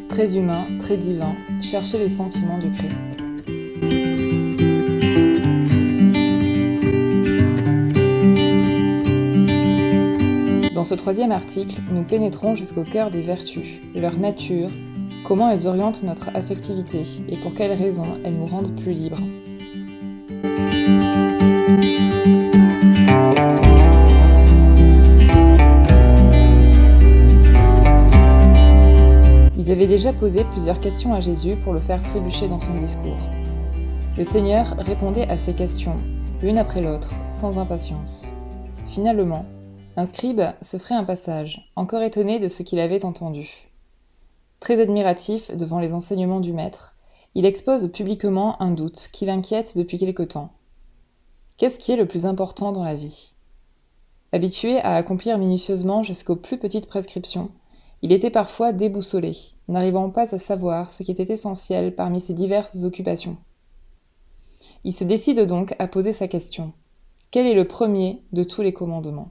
Très humain, très divin, cherchez les sentiments du Christ. Dans ce troisième article, nous pénétrons jusqu'au cœur des vertus, leur nature, comment elles orientent notre affectivité et pour quelles raisons elles nous rendent plus libres. Ils avaient déjà posé plusieurs questions à Jésus pour le faire trébucher dans son discours. Le Seigneur répondait à ces questions, l'une après l'autre, sans impatience. Finalement, un scribe se ferait un passage, encore étonné de ce qu'il avait entendu. Très admiratif devant les enseignements du Maître, il expose publiquement un doute qui l'inquiète depuis quelque temps. Qu'est-ce qui est le plus important dans la vie ? Habitué à accomplir minutieusement jusqu'aux plus petites prescriptions, il était parfois déboussolé, n'arrivant pas à savoir ce qui était essentiel parmi ses diverses occupations. Il se décide donc à poser sa question. Quel est le premier de tous les commandements ?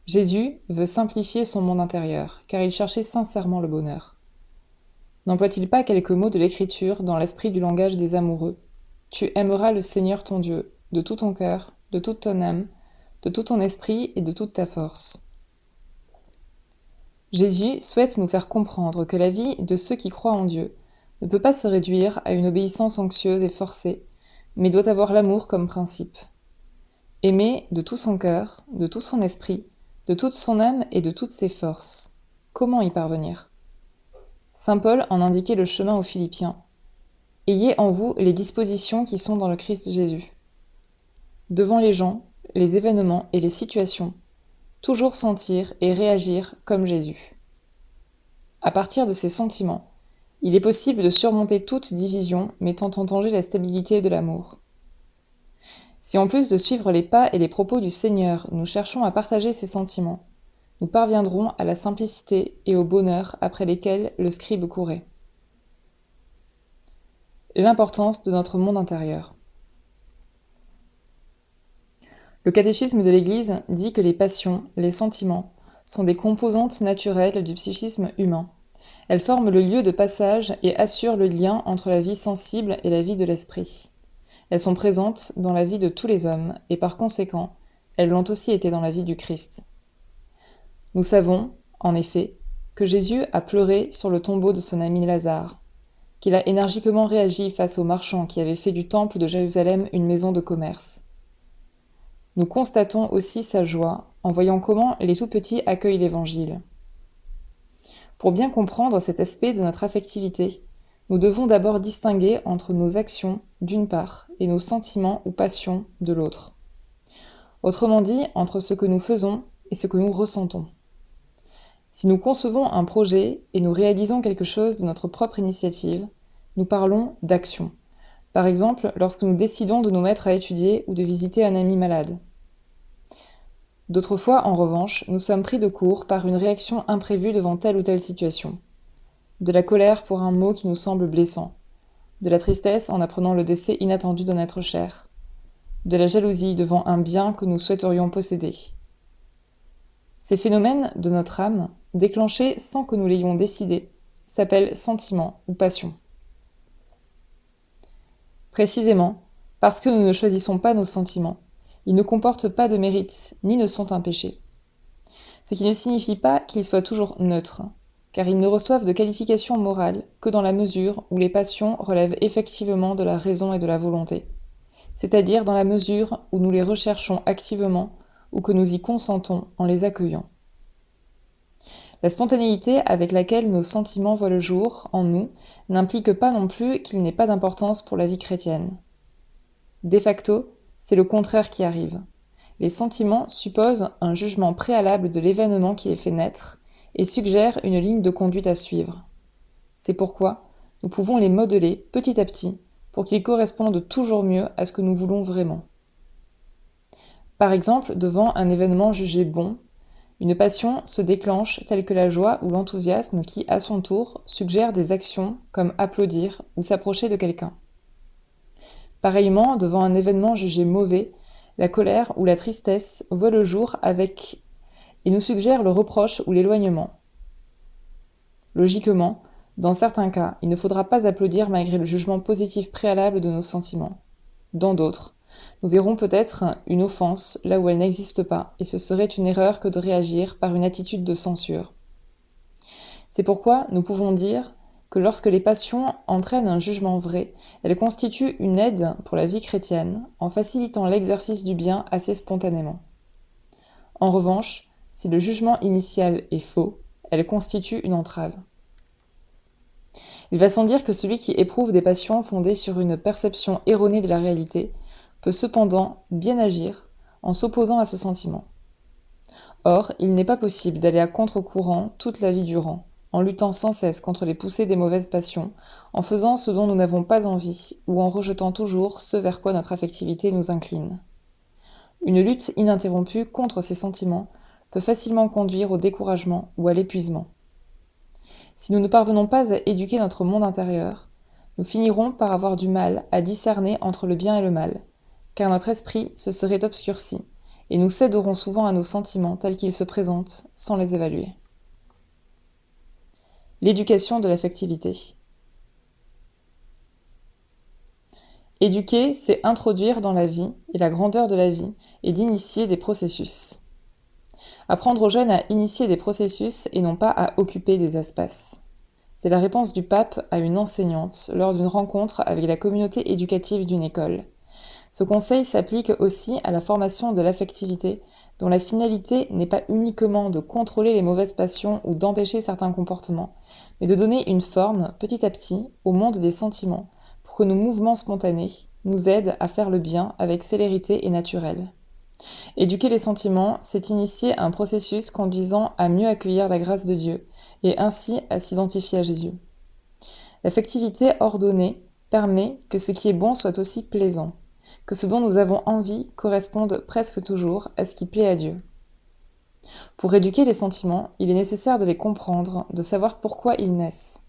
Jésus veut simplifier son monde intérieur, car il cherchait sincèrement le bonheur. N'emploie-t-il pas quelques mots de l'Écriture dans l'esprit du langage des amoureux ? Tu aimeras le Seigneur ton Dieu, de tout ton cœur, de toute ton âme, de tout ton esprit et de toute ta force. Jésus souhaite nous faire comprendre que la vie de ceux qui croient en Dieu ne peut pas se réduire à une obéissance anxieuse et forcée, mais doit avoir l'amour comme principe. Aimer de tout son cœur, de tout son esprit, de toute son âme et de toutes ses forces. Comment y parvenir ? Saint Paul en indiquait le chemin aux Philippiens. Ayez en vous les dispositions qui sont dans le Christ Jésus. Devant les gens, les événements et les situations, toujours sentir et réagir comme Jésus. À partir de ces sentiments, il est possible de surmonter toute division mettant en danger la stabilité de l'amour. Si en plus de suivre les pas et les propos du Seigneur, nous cherchons à partager ces sentiments, nous parviendrons à la simplicité et au bonheur après lesquels le scribe courait. L'importance de notre monde intérieur. Le catéchisme de l'Église dit que les passions, les sentiments, sont des composantes naturelles du psychisme humain. Elles forment le lieu de passage et assurent le lien entre la vie sensible et la vie de l'esprit. Elles sont présentes dans la vie de tous les hommes, et par conséquent, elles l'ont aussi été dans la vie du Christ. Nous savons, en effet, que Jésus a pleuré sur le tombeau de son ami Lazare, qu'il a énergiquement réagi face aux marchands qui avaient fait du temple de Jérusalem une maison de commerce. Nous constatons aussi sa joie en voyant comment les tout-petits accueillent l'Évangile. Pour bien comprendre cet aspect de notre affectivité, nous devons d'abord distinguer entre nos actions, d'une part, et nos sentiments ou passions, de l'autre. Autrement dit, entre ce que nous faisons et ce que nous ressentons. Si nous concevons un projet et nous réalisons quelque chose de notre propre initiative, nous parlons d'action. Par exemple, lorsque nous décidons de nous mettre à étudier ou de visiter un ami malade. D'autres fois, en revanche, nous sommes pris de court par une réaction imprévue devant telle ou telle situation. De la colère pour un mot qui nous semble blessant, de la tristesse en apprenant le décès inattendu d'un être cher, de la jalousie devant un bien que nous souhaiterions posséder. Ces phénomènes de notre âme, déclenchés sans que nous l'ayons décidé, s'appellent sentiments ou passions. Précisément, parce que nous ne choisissons pas nos sentiments, ils ne comportent pas de mérite, ni ne sont un péché. Ce qui ne signifie pas qu'ils soient toujours neutres, car ils ne reçoivent de qualification morale que dans la mesure où les passions relèvent effectivement de la raison et de la volonté, c'est-à-dire dans la mesure où nous les recherchons activement ou que nous y consentons en les accueillant. La spontanéité avec laquelle nos sentiments voient le jour, en nous, n'implique pas non plus qu'il n'ait pas d'importance pour la vie chrétienne. De facto, c'est le contraire qui arrive. Les sentiments supposent un jugement préalable de l'événement qui est fait naître et suggèrent une ligne de conduite à suivre. C'est pourquoi nous pouvons les modeler petit à petit pour qu'ils correspondent toujours mieux à ce que nous voulons vraiment. Par exemple, devant un événement jugé bon, une passion se déclenche telle que la joie ou l'enthousiasme qui, à son tour, suggère des actions comme applaudir ou s'approcher de quelqu'un. Pareillement, devant un événement jugé mauvais, la colère ou la tristesse voit le jour et nous suggère le reproche ou l'éloignement. Logiquement, dans certains cas, il ne faudra pas applaudir malgré le jugement positif préalable de nos sentiments. Dans d'autres, nous verrons peut-être une offense là où elle n'existe pas, et ce serait une erreur que de réagir par une attitude de censure. C'est pourquoi nous pouvons dire que lorsque les passions entraînent un jugement vrai, elles constituent une aide pour la vie chrétienne en facilitant l'exercice du bien assez spontanément. En revanche, si le jugement initial est faux, elles constituent une entrave. Il va sans dire que celui qui éprouve des passions fondées sur une perception erronée de la réalité peut cependant bien agir en s'opposant à ce sentiment. Or, il n'est pas possible d'aller à contre-courant toute la vie durant, en luttant sans cesse contre les poussées des mauvaises passions, en faisant ce dont nous n'avons pas envie, ou en rejetant toujours ce vers quoi notre affectivité nous incline. Une lutte ininterrompue contre ces sentiments peut facilement conduire au découragement ou à l'épuisement. Si nous ne parvenons pas à éduquer notre monde intérieur, nous finirons par avoir du mal à discerner entre le bien et le mal, car notre esprit se serait obscurci, et nous céderons souvent à nos sentiments tels qu'ils se présentent sans les évaluer. L'éducation de l'affectivité. Éduquer, c'est introduire dans la vie et la grandeur de la vie et d'initier des processus. Apprendre aux jeunes à initier des processus et non pas à occuper des espaces. C'est la réponse du pape à une enseignante lors d'une rencontre avec la communauté éducative d'une école. Ce conseil s'applique aussi à la formation de l'affectivité, dont la finalité n'est pas uniquement de contrôler les mauvaises passions ou d'empêcher certains comportements, mais de donner une forme, petit à petit, au monde des sentiments, pour que nos mouvements spontanés nous aident à faire le bien avec célérité et naturel. Éduquer les sentiments, c'est initier un processus conduisant à mieux accueillir la grâce de Dieu, et ainsi à s'identifier à Jésus. L'affectivité ordonnée permet que ce qui est bon soit aussi plaisant, que ce dont nous avons envie corresponde presque toujours à ce qui plaît à Dieu. Pour éduquer les sentiments, il est nécessaire de les comprendre, de savoir pourquoi ils naissent.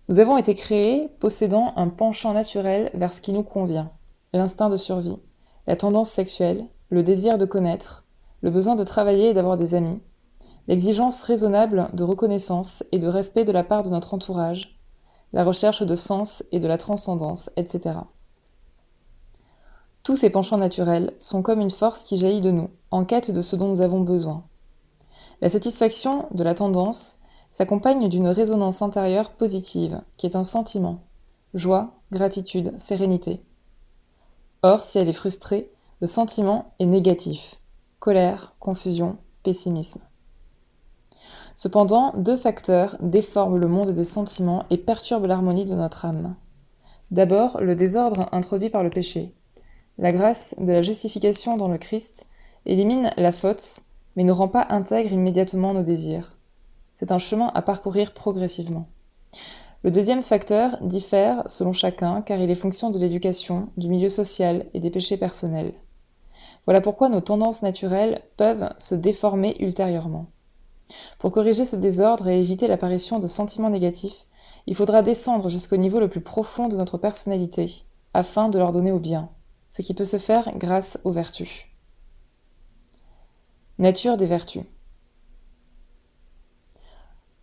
Nous avons été créés possédant un penchant naturel vers ce qui nous convient, l'instinct de survie, la tendance sexuelle, le désir de connaître, le besoin de travailler et d'avoir des amis, l'exigence raisonnable de reconnaissance et de respect de la part de notre entourage, la recherche de sens et de la transcendance, etc. Tous ces penchants naturels sont comme une force qui jaillit de nous, en quête de ce dont nous avons besoin. La satisfaction de la tendance s'accompagne d'une résonance intérieure positive, qui est un sentiment, joie, gratitude, sérénité. Or, si elle est frustrée, le sentiment est négatif, colère, confusion, pessimisme. Cependant, deux facteurs déforment le monde des sentiments et perturbent l'harmonie de notre âme. D'abord, le désordre introduit par le péché. La grâce de la justification dans le Christ élimine la faute, mais ne rend pas intègre immédiatement nos désirs. C'est un chemin à parcourir progressivement. Le deuxième facteur diffère selon chacun car il est fonction de l'éducation, du milieu social et des péchés personnels. Voilà pourquoi nos tendances naturelles peuvent se déformer ultérieurement. Pour corriger ce désordre et éviter l'apparition de sentiments négatifs, il faudra descendre jusqu'au niveau le plus profond de notre personnalité, afin de l'ordonner au bien, ce qui peut se faire grâce aux vertus. Nature des vertus.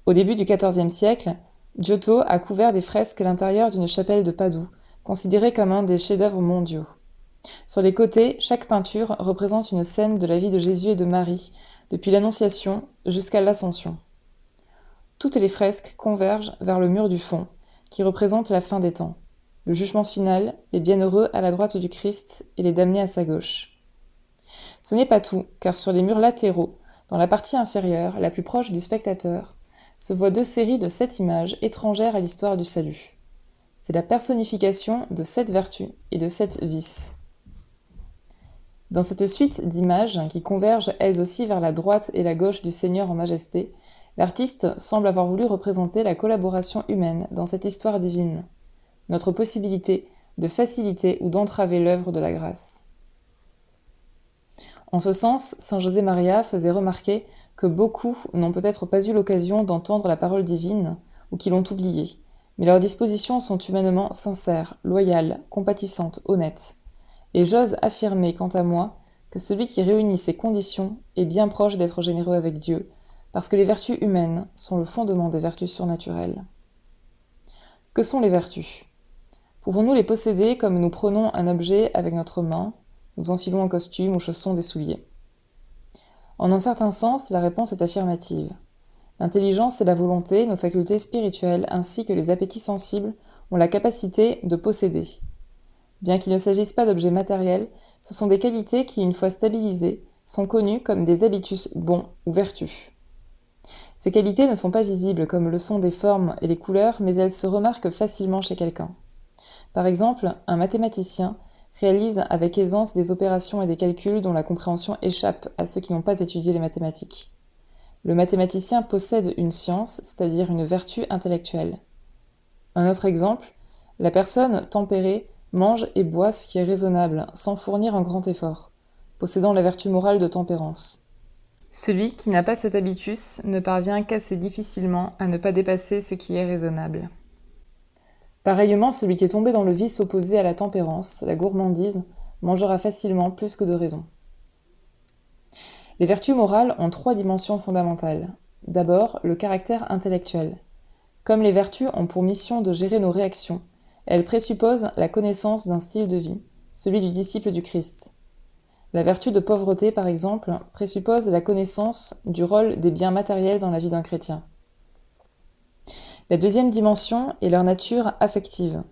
Au début du XIVe siècle, Giotto a couvert des fresques l'intérieur d'une chapelle de Padoue, considérée comme un des chefs-d'œuvre mondiaux. Sur les côtés, chaque peinture représente une scène de la vie de Jésus et de Marie, depuis l'Annonciation jusqu'à l'Ascension. Toutes les fresques convergent vers le mur du fond, qui représente la fin des temps, le jugement final, les bienheureux à la droite du Christ et les damnés à sa gauche. Ce n'est pas tout, car sur les murs latéraux, dans la partie inférieure, la plus proche du spectateur, se voient deux séries de 7 images étrangères à l'histoire du salut. C'est la personnification de 7 vertus et de 7 vices. Dans cette suite d'images, qui convergent elles aussi vers la droite et la gauche du Seigneur en majesté, l'artiste semble avoir voulu représenter la collaboration humaine dans cette histoire divine, notre possibilité de faciliter ou d'entraver l'œuvre de la grâce. En ce sens, saint José Maria faisait remarquer que beaucoup n'ont peut-être pas eu l'occasion d'entendre la parole divine ou qui l'ont oubliée, mais leurs dispositions sont humainement sincères, loyales, compatissantes, honnêtes. Et j'ose affirmer, quant à moi, que celui qui réunit ces conditions est bien proche d'être généreux avec Dieu, parce que les vertus humaines sont le fondement des vertus surnaturelles. Que sont les vertus ? Pouvons-nous les posséder comme nous prenons un objet avec notre main, nous enfilons un costume ou chaussons des souliers ? En un certain sens, la réponse est affirmative. L'intelligence et la volonté, nos facultés spirituelles ainsi que les appétits sensibles ont la capacité de posséder. Bien qu'il ne s'agisse pas d'objets matériels, ce sont des qualités qui, une fois stabilisées, sont connues comme des habitus bons ou vertus. Ces qualités ne sont pas visibles comme le sont des formes et les couleurs, mais elles se remarquent facilement chez quelqu'un. Par exemple, un mathématicien réalise avec aisance des opérations et des calculs dont la compréhension échappe à ceux qui n'ont pas étudié les mathématiques. Le mathématicien possède une science, c'est-à-dire une vertu intellectuelle. Un autre exemple, la personne tempérée mange et boit ce qui est raisonnable, sans fournir un grand effort, possédant la vertu morale de tempérance. Celui qui n'a pas cet habitus ne parvient qu'assez difficilement à ne pas dépasser ce qui est raisonnable. Pareillement, celui qui est tombé dans le vice opposé à la tempérance, la gourmandise, mangera facilement plus que de raison. Les vertus morales ont 3 dimensions fondamentales. D'abord, le caractère intellectuel. Comme les vertus ont pour mission de gérer nos réactions, elles présupposent la connaissance d'un style de vie, celui du disciple du Christ. La vertu de pauvreté, par exemple, présuppose la connaissance du rôle des biens matériels dans la vie d'un chrétien. La deuxième dimension est leur nature affective.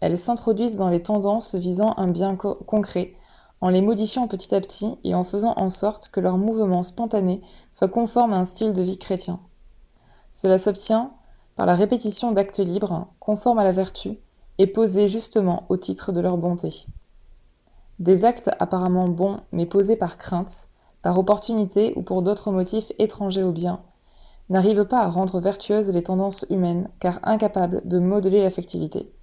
Elles s'introduisent dans les tendances visant un bien concret, en les modifiant petit à petit et en faisant en sorte que leurs mouvements spontanés soient conformes à un style de vie chrétien. Cela s'obtient par la répétition d'actes libres, conformes à la vertu, et posés justement au titre de leur bonté. Des actes apparemment bons, mais posés par crainte, par opportunité ou pour d'autres motifs étrangers au bien, n'arrivent pas à rendre vertueuses les tendances humaines, car incapables de modeler l'affectivité.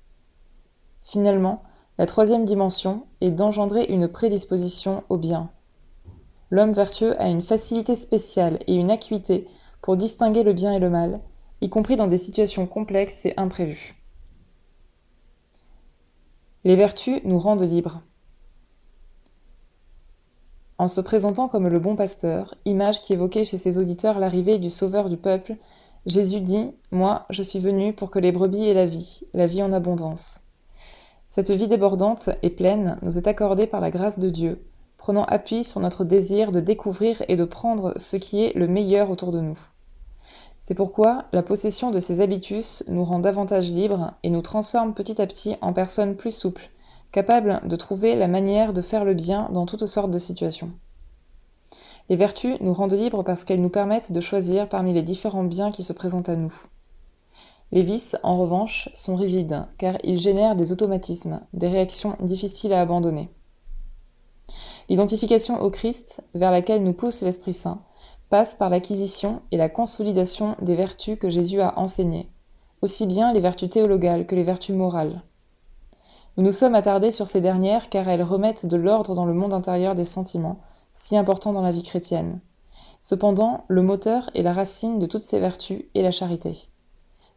Finalement, la troisième dimension est d'engendrer une prédisposition au bien. L'homme vertueux a une facilité spéciale et une acuité pour distinguer le bien et le mal, y compris dans des situations complexes et imprévues. Les vertus nous rendent libres. En se présentant comme le bon pasteur, image qui évoquait chez ses auditeurs l'arrivée du sauveur du peuple, Jésus dit « Moi, je suis venu pour que les brebis aient la vie en abondance ». Cette vie débordante et pleine nous est accordée par la grâce de Dieu, prenant appui sur notre désir de découvrir et de prendre ce qui est le meilleur autour de nous. C'est pourquoi la possession de ces habitus nous rend davantage libres et nous transforme petit à petit en personnes plus souples, capables de trouver la manière de faire le bien dans toutes sortes de situations. Les vertus nous rendent libres parce qu'elles nous permettent de choisir parmi les différents biens qui se présentent à nous. Les vices, en revanche, sont rigides, car ils génèrent des automatismes, des réactions difficiles à abandonner. L'identification au Christ, vers laquelle nous pousse l'Esprit Saint, passe par l'acquisition et la consolidation des vertus que Jésus a enseignées, aussi bien les vertus théologales que les vertus morales. Nous nous sommes attardés sur ces dernières car elles remettent de l'ordre dans le monde intérieur des sentiments, si important dans la vie chrétienne. Cependant, le moteur et la racine de toutes ces vertus est la charité.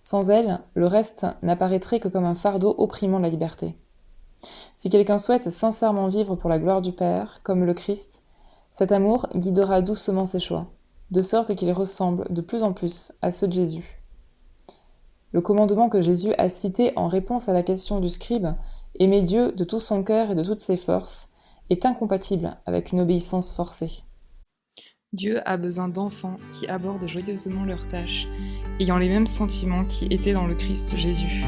Sans elle, le reste n'apparaîtrait que comme un fardeau opprimant la liberté. Si quelqu'un souhaite sincèrement vivre pour la gloire du Père, comme le Christ, cet amour guidera doucement ses choix, de sorte qu'il ressemble de plus en plus à ceux de Jésus. Le commandement que Jésus a cité en réponse à la question du scribe, « Aimer Dieu de tout son cœur et de toutes ses forces », est incompatible avec une obéissance forcée. Dieu a besoin d'enfants qui abordent joyeusement leurs tâches, ayant les mêmes sentiments qui étaient dans le Christ Jésus.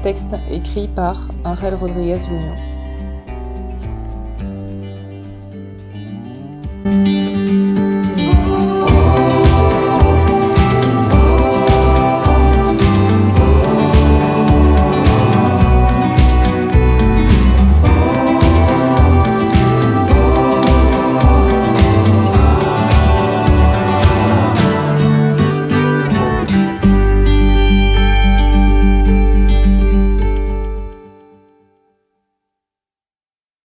Texte écrit par Ángel Rodríguez Jr.